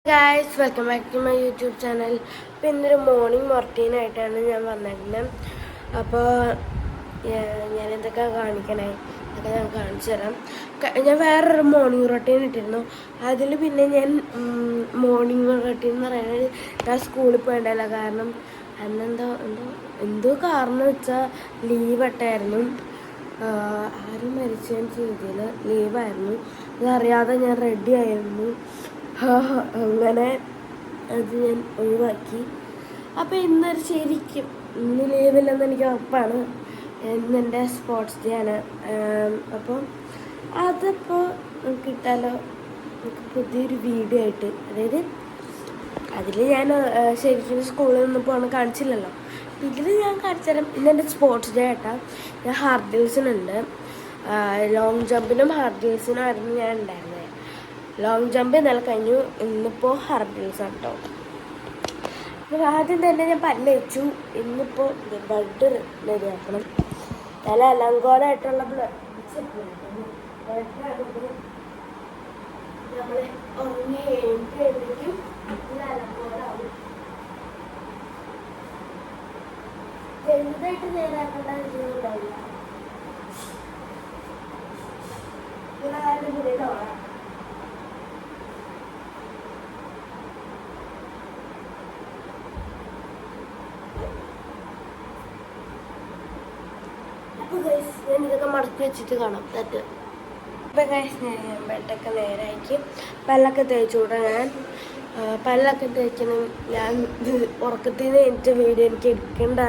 Guys welcome back to my YouTube channel. അപ്പോൾ ഇന്നൊരു morning റൊട്ടീനായിട്ടാണ് ഞാൻ വന്നിരുന്നത്. അപ്പോൾ ഞാൻ എന്തൊക്കെ കാണിക്കണേ അതൊക്കെ ഞാൻ കാണിച്ചു തരാം. ഞാൻ വേറൊരു മോർണിംഗ് റൊട്ടീൻ ഇട്ടിരുന്നു. അതിൽ പിന്നെ ഞാൻ മോർണിംഗ് റൊട്ടീൻ എന്ന് പറയുന്നത് ഞാൻ സ്കൂളിൽ പോയിട്ടല്ല. കാരണം എന്തോ കാരണം വെച്ചാൽ ലീവ് ഇട്ടായിരുന്നു. ആരും മരിച്ചതിന് രീതിയിൽ ലീവായിരുന്നു. അതറിയാതെ ഞാൻ റെഡി ആയിരുന്നു. അങ്ങനെ അത് ഞാൻ ഒഴിവാക്കി. അപ്പോൾ ഇന്നൊരു ശരിക്കും ഇന്ന് ലീവില്ലെന്ന് എനിക്ക് ഉറപ്പാണ്. ഇന്നെൻ്റെ സ്പോർട്സ് ഡേ ആണ്. അപ്പം അതിപ്പോൾ കിട്ടാലോ പുതിയൊരു വീഡിയോ ആയിട്ട്. അതായത് അതിൽ ഞാൻ ശരിക്കും സ്കൂളിൽ നിന്ന് പോകണം കാണിച്ചില്ലല്ലോ. ഇതിൽ ഞാൻ കാണിച്ചു തരാം. ഇന്നെൻ്റെ സ്പോർട്സ് ഡേ ആയിട്ടാ. ഞാൻ ഹാർഡിൽസിനുണ്ട്. ലോങ് ജമ്പിനും ഹാർഡിൽസിനും ആയിരുന്നു ഞാൻ ഉണ്ടായിരുന്നത്. ലോങ് ജമ്പ് ഇന്നലെ കഴിഞ്ഞു. ഇന്നിപ്പോൾ ഹാർഡിൽസ് കേട്ടോ. അപ്പോൾ ആദ്യം തന്നെ ഞാൻ പല്ല് വെച്ചു. ഇന്നിപ്പോൾ ബ്ലഡ് റെഡിയാക്കണം. നല്ല അലങ്കോലമായിട്ടുള്ള ബ്ലഡ് നമ്മൾ ഉറങ്ങി എഴുന്നേക്കും അലങ്കോലാവും. ചെറുതായിട്ട് നേരാക്കേണ്ട ഉണ്ടാവില്ല. ഞാൻ ഇതൊക്കെ മടക്കി വെച്ചിട്ട് കാണാം തെറ്റ്. ഇപ്പം ഗൈസ് ഞാൻ ബെഡൊക്കെ നേരാക്കി പല്ലൊക്കെ തേച്ചുകൂടാ. ഞാൻ പല്ലൊക്കെ തേക്കണം. ഞാൻ ഉറക്കത്തിൽ നിന്ന് എനിക്ക് വീഡിയോ എനിക്ക് എടുക്കണ്ട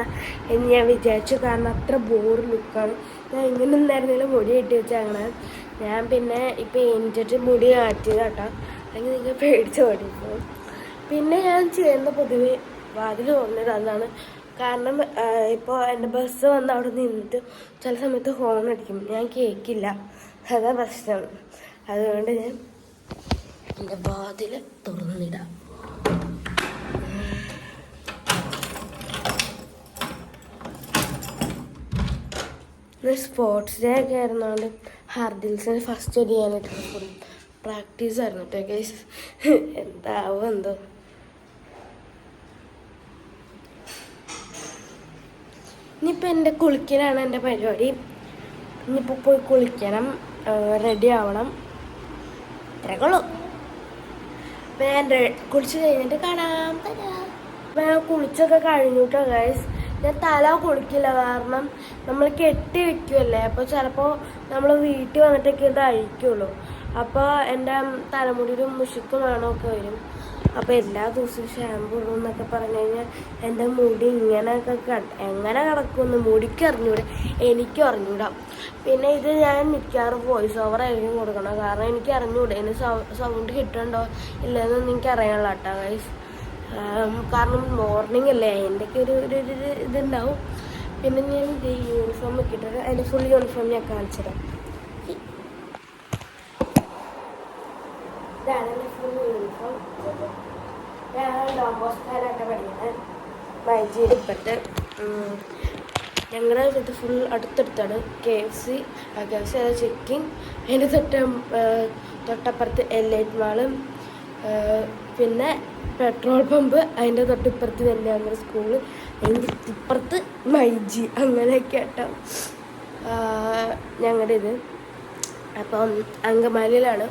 എന്ന് ഞാൻ വിചാരിച്ചു. കാരണം അത്ര ബോർ ലുക്കാണ്. ഞാൻ ഇങ്ങനെ ഉണ്ടായിരുന്നില്ല മുടി കെട്ടി വെച്ചാണ്. ഞാൻ പിന്നെ ഇപ്പം എനിച്ചിട്ട് മുടി മാറ്റിയത് കേട്ടോ. അല്ലെങ്കിൽ നിങ്ങൾ പേടിച്ച് ഓടിപ്പോകും. പിന്നെ ഞാൻ ചെയ്യുന്ന പൊതുവെ വാതിൽ തുറന്നത് അതാണ്. കാരണം ഇപ്പോൾ എൻ്റെ ബസ് വന്ന് അവിടെ നിന്നിട്ട് ചില സമയത്ത് ഹോൺ അടിക്കും. ഞാൻ കേൾക്കില്ല. അതാ പ്രശ്നം. അതുകൊണ്ട് ഞാൻ എൻ്റെ വാതിൽ തുറന്നിടാം. സ്പോർട്സ് ഡേ ഒക്കെ ആയിരുന്നോണ്ട് ഹാർഡിൽസിന് ഫസ്റ്റ് ചെയ്യാനായിട്ട് ഫുൾ പ്രാക്ടീസ് ആയിരുന്നു കേട്ടോ ഗൈസ്. എന്താവും എന്തോ. ഇനിയിപ്പോൾ എൻ്റെ കുളിക്കലാണ് എൻ്റെ പരിപാടി. ഇനിയിപ്പോൾ പോയി കുളിക്കണം, റെഡി ആവണം. ഇത്രയുള്ളൂ. അപ്പം ഞാൻ കുളിച്ച് കഴിഞ്ഞിട്ട് കാണാം. അപ്പം ഞാൻ കുളിച്ചൊക്കെ കഴിഞ്ഞു കേട്ടോ ഗൈസ്. ഞാൻ തല കുളിക്കില്ല. കാരണം നമ്മൾ കെട്ടി വെക്കുമല്ലേ. അപ്പോൾ ചിലപ്പോൾ നമ്മൾ വീട്ടിൽ വന്നിട്ടൊക്കെ ഇത് അഴിക്കുള്ളൂ. അപ്പോൾ എൻ്റെ തലമുടിയിലും മുഷിക്കും വേണമൊക്കെ വരും. അപ്പോൾ എല്ലാ ദിവസവും ഷാമ്പു ഇടും എന്നൊക്കെ പറഞ്ഞു കഴിഞ്ഞാൽ എൻ്റെ മുടി ഇങ്ങനെയൊക്കെ എങ്ങനെ കിടക്കുമെന്ന് മുടിക്ക് അറിഞ്ഞൂടെ, എനിക്കും അറിഞ്ഞൂടാ. പിന്നെ ഇത് ഞാൻ മിക്കവാറും വോയിസ് ഓവർ ആയിരിക്കും കൊടുക്കണം. കാരണം എനിക്ക് അറിഞ്ഞൂടെ ഇതിന് സൗണ്ട് കിട്ടുന്നുണ്ടോ ഇല്ലെന്നൊന്നും എനിക്ക് അറിയാനുള്ള കേട്ടോ ഗൈസ്. കാരണം മോർണിംഗ് അല്ലേ, അതിൻ്റെയൊക്കെ ഒരു ഇതുണ്ടാവും. പിന്നെ ഞാൻ ഇത് യൂണിഫോം ഇട്ടിട്ട് അതിൻ്റെ ഫുൾ യൂണിഫോം ഞാൻ കാണിച്ചിടാം. ഇതാണ് എൻ്റെ ഫുൾ യൂണിഫോം. ഞാൻ ഡോംബോസ്കാരായിട്ട് പഠിക്കുന്നത് മൈജിയിൽ ഇപ്പോഴത്തെ. ഞങ്ങളുടെ ഇത് ഫുൾ അടുത്തടുത്താണ്. KFC checking. അതിൻ്റെ തൊട്ടപ്പുറത്ത് എലൈറ്റ് മാളും പിന്നെ പെട്രോൾ പമ്പ്. അതിൻ്റെ തൊട്ടിപ്പുറത്ത് തന്നെ നമ്മുടെ സ്കൂള്. അതിൻ്റെ ഇപ്പുറത്ത് മൈജി. അങ്ങനെയൊക്കെ കേട്ടോ ഞങ്ങളുടെ ഇത്. അപ്പം അങ്കമാലിയിലാണ്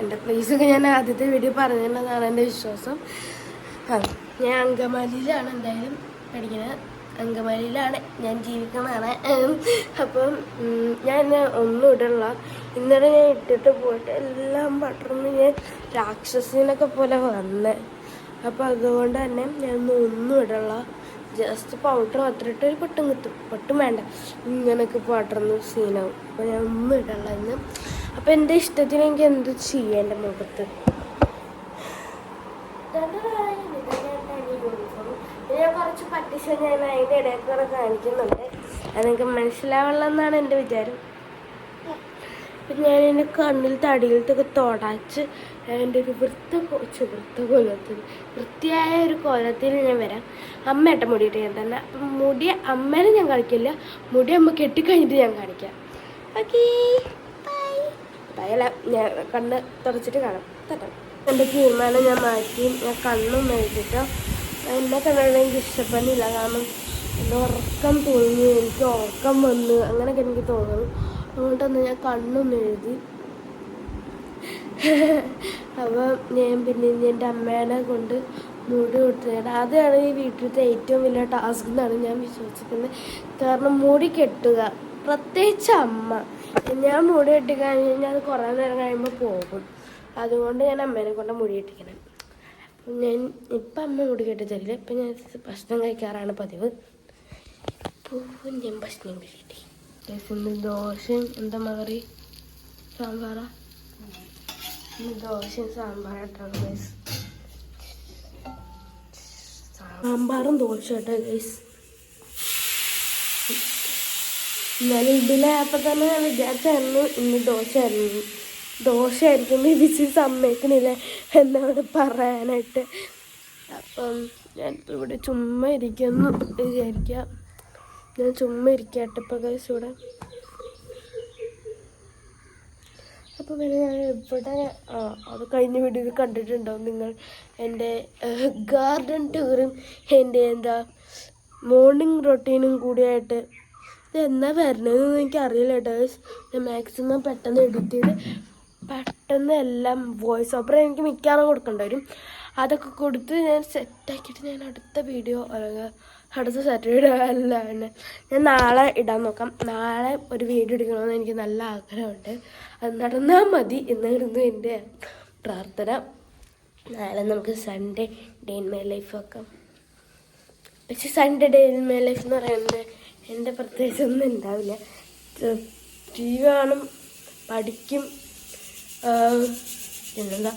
എൻ്റെ പ്ലേസൊക്കെ. ഞാൻ ആദ്യത്തെ വീഡിയോ പറഞ്ഞിട്ടുള്ളതാണ് എൻ്റെ വിശ്വാസം. ഞാൻ അങ്കമാലിയിലാണ് എന്തായാലും പഠിക്കുന്നത്. അങ്കമാലിയിലാണ് ഞാൻ ജീവിക്കുന്നതാണ്. അപ്പം ഞാൻ ഒന്നും ഇടല്ല. ഇന്നലെ ഞാൻ ഇട്ടിട്ട് പോയിട്ട് എല്ലാം പട്ടർന്ന് ഞാൻ രാക്ഷസിനൊക്കെ പോലെ വന്നേ. അപ്പം അതുകൊണ്ട് തന്നെ ഞാൻ ഒന്നും ഇടല്ല. ജസ്റ്റ് പൗഡർ മാത്രം ഇട്ട് ഒരു പൊട്ടും കുത്തും. പൊട്ടും വേണ്ട, ഇങ്ങനെയൊക്കെ പടർന്ന് സീനാവും. അപ്പോൾ ഞാൻ ഒന്നും ഇടല്ല ഇന്ന്. അപ്പം എൻ്റെ ഇഷ്ടത്തിന് എനിക്ക് എന്ത് ചെയ്യാം എൻ്റെ മുഖത്ത്. ഞാൻ കുറച്ച് പട്ടിശ ഞാൻ അതിൻ്റെ ഇടയിൽ കൂടെ കാണിക്കുന്നുണ്ട്. അത് നിങ്ങൾക്ക് മനസ്സിലാവുള്ളതെന്നാണ് എൻ്റെ വിചാരം. അപ്പം ഞാൻ എൻ്റെ കണ്ണിൽ തടിയിലത്തൊക്കെ തുടച്ച് എൻ്റെ ഒരു വൃത്തിയായ ഒരു കോലത്തിൽ ഞാൻ വരാം. അമ്മയുടെ മുടിയിട്ട് ഞാൻ തന്നെ. അപ്പം മുടി അമ്മേനെ ഞാൻ കാണിക്കില്ല. മുടി അമ്മ കെട്ടിക്കഴിഞ്ഞിട്ട് ഞാൻ കാണിക്കാം. Okay, bye. ഞാൻ കണ്ണ് തുടച്ചിട്ട് കാണാം. തട്ടാം. എൻ്റെ തീരുമാനം ഞാൻ മാറ്റി. ഞാൻ കണ്ണും എഴുതിയിട്ട് എന്നെ കണ്ടിട്ട് എനിക്ക് ഇഷ്ടപ്പെടുന്നില്ല. കാരണം എൻ്റെ ഉറക്കം തോന്നി, എനിക്ക് ഉറക്കം വന്ന് അങ്ങനെയൊക്കെ എനിക്ക് തോന്നുന്നു. അതുകൊണ്ടൊന്ന് ഞാൻ കണ്ണൊന്ന് എഴുതി. അപ്പം ഞാൻ പിന്നെ എൻ്റെ അമ്മേനെ കൊണ്ട് മുടി കെട്ടുകയാണ്. അതാണ് ഈ വീട്ടിലത്തെ ഏറ്റവും വലിയ ടാസ്ക് എന്നാണ് ഞാൻ വിശ്വസിക്കുന്നത്. കാരണം മുടി കെട്ടുക, പ്രത്യേകിച്ച് അമ്മ. ഞാൻ മുടി കെട്ടിക്കഴിഞ്ഞാൽ അത് കുറേ നേരം കഴിയുമ്പോൾ പോകും. അതുകൊണ്ട് ഞാൻ അമ്മേനെ കൊണ്ട് മുടി കെട്ടിക്കണം. ഞാൻ ഇപ്പം അമ്മ മുടി കെട്ടി തരില്ല. ഇപ്പം ഞാൻ ഭക്ഷണം കഴിക്കാറാണ് പതിവ്. ഇപ്പോൾ ഞാൻ ഭക്ഷണം കഴിക്കട്ടെ. ദോശയും എന്താ കറി? സാമ്പാറാ. ദോശയും സാമ്പാറായിട്ടാണ് ഗൈസ്. സാമ്പാറും ദോശ കേട്ടോ ഗൈസ്. എന്നാലും ഇതിലായപ്പോൾ തന്നെ ഞാൻ വിചാരിച്ചായിരുന്നു ഇന്ന് ദോശയായിരിക്കും. ബിബിസി സമ്മതിക്കണില്ല എന്നോട് പറയാനായിട്ട്. അപ്പം ഞാനിപ്പോൾ ഇവിടെ ചുമ്മാ ഇരിക്കുന്നു വിചാരിക്കാം. ഞാൻ ചുമ്മാ ഇരിക്കട്ടെ ഇപ്പോൾ ഗൈസ് ഇവിടെ. അപ്പോൾ പിന്നെ ഞാൻ ഇവിടെ അത് കഴിഞ്ഞ വീഡിയോയിൽ കണ്ടിട്ടുണ്ടാവും നിങ്ങൾ. എൻ്റെ ഗാർഡൻ ടൂറും എൻ്റെ മോർണിംഗ് റൊട്ടീനും കൂടിയായിട്ട്. ഇത് എന്നാ വരണതെന്ന് എനിക്കറിയില്ല കേട്ടോ. ഞാൻ മാക്സിമം പെട്ടെന്ന് എഡിറ്റ് ചെയ്ത് പെട്ടെന്ന് എല്ലാം വോയിസ് ഓവർ എനിക്ക് മിക്കവാറും കൊടുക്കേണ്ടി വരും. അതൊക്കെ കൊടുത്ത് ഞാൻ സെറ്റാക്കിയിട്ട് ഞാൻ അടുത്ത വീഡിയോ അടുത്ത സാറ്റർഡേ അല്ല ഞാൻ നാളെ ഇടാൻ നോക്കാം. നാളെ ഒരു വീഡിയോ എടുക്കണമെന്ന് എനിക്ക് നല്ല ആഗ്രഹമുണ്ട്. അത് നടന്നാൽ മതി എന്നായിരുന്നു എൻ്റെ പ്രാർത്ഥന. നാളെ നമുക്ക് Sunday day in my life ആക്കാം. പക്ഷെ Sunday day in my life എന്ന് പറയുന്നത് എൻ്റെ പ്രത്യേകിച്ചൊന്നും ഉണ്ടാവില്ല. ടി വി കാണും, പഠിക്കും, പിന്നെന്താ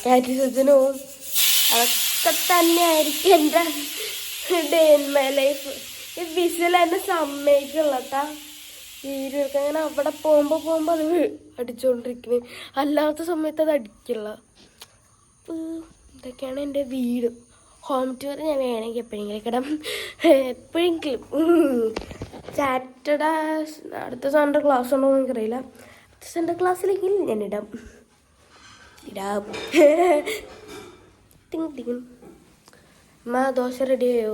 കാറ്ററിസത്തിന് പോവും. അതൊക്കെ തന്നെയായിരിക്കും എൻ്റെ ഡേ ഇൻ മൈ ലൈഫ്. ഈ വിസിൽ എന്നെ സമ്മതിക്കുള്ളട്ടാ. വീഡിയോക്ക് അങ്ങനെ അവിടെ പോകുമ്പോൾ അത് അടിച്ചുകൊണ്ടിരിക്കുന്നത്. അല്ലാത്ത സമയത്ത് അത് അടിക്കില്ല. ഇതൊക്കെയാണ് എൻ്റെ വീട്. ഹോം ടൂർ ഞാൻ വേണമെങ്കിൽ എപ്പോഴെങ്കിലും ഇടാം. എപ്പോഴെങ്കിലും സാറ്റർഡേ അടുത്ത സൺഡേ ക്ലാസ് ഉണ്ടോ എന്ന് എനിക്കറിയില്ല. അടുത്ത സൺഡേ ക്ലാസ്സിലെങ്കിൽ ഞാൻ ഇടാം. തിങ് അമ്മ ദോശ റെഡിയായോ?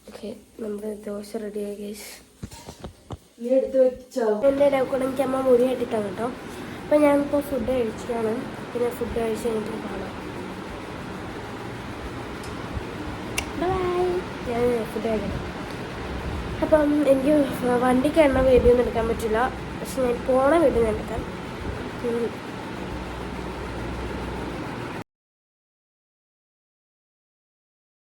ഓക്കെ, നമ്മുടെ ദോശ റെഡിയായി ഗൈസ്. എൻ്റെ ഇടക്കൂടെ എനിക്ക് അമ്മ മുടി കെട്ടിട്ടാണ് കേട്ടോ. അപ്പം ഞാനിപ്പോൾ ഫുഡ് കഴിച്ചിട്ടാണ്. പിന്നെ ഫുഡ് കഴിച്ച് കഴിഞ്ഞിട്ട് കാണാം. ബൈ. ഞാൻ ഫുഡ് കഴിക്കണം. അപ്പം എനിക്ക് വണ്ടിക്ക് എണ്ണ വീഡിയോ ഒന്നും എടുക്കാൻ പറ്റില്ല. പക്ഷെ ഞാൻ പോണ വീഡിയോ ഞാൻ എടുക്കാം.